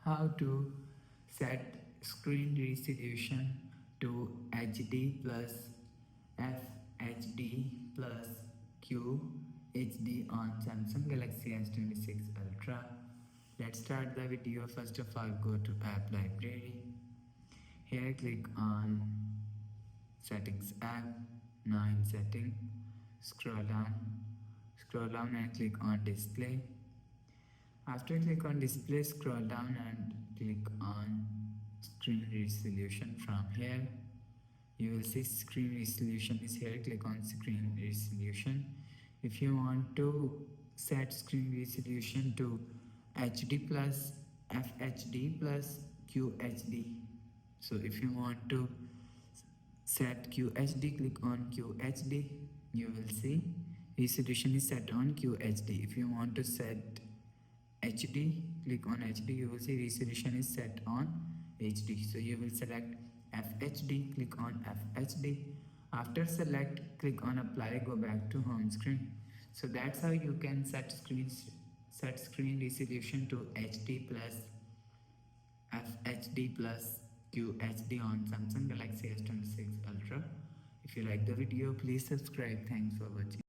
how to set screen resolution to HD plus FHD plus QHD on Samsung Galaxy S26 Ultra. Let's start the video. First of all, go to App Library. Here click on Settings app, now in Setting, scroll down and click on Display. After click on Display, scroll down and click on Screen Resolution. From here, you will see Screen Resolution is here. Click on Screen Resolution. If you want to set Screen Resolution to HD plus, FHD plus, QHD. So if you want to set QHD, click on QHD. You will see resolution is set on QHD. If you want to set HD, click on HD. You will see resolution is set on HD. So you will select FHD, click on FHD. After select, click on apply, go back to home screen. So that's how you can set screen resolution to HD plus, FHD plus, QHD on Samsung Galaxy S26 Ultra. If you like the video, please subscribe. Thanks for watching.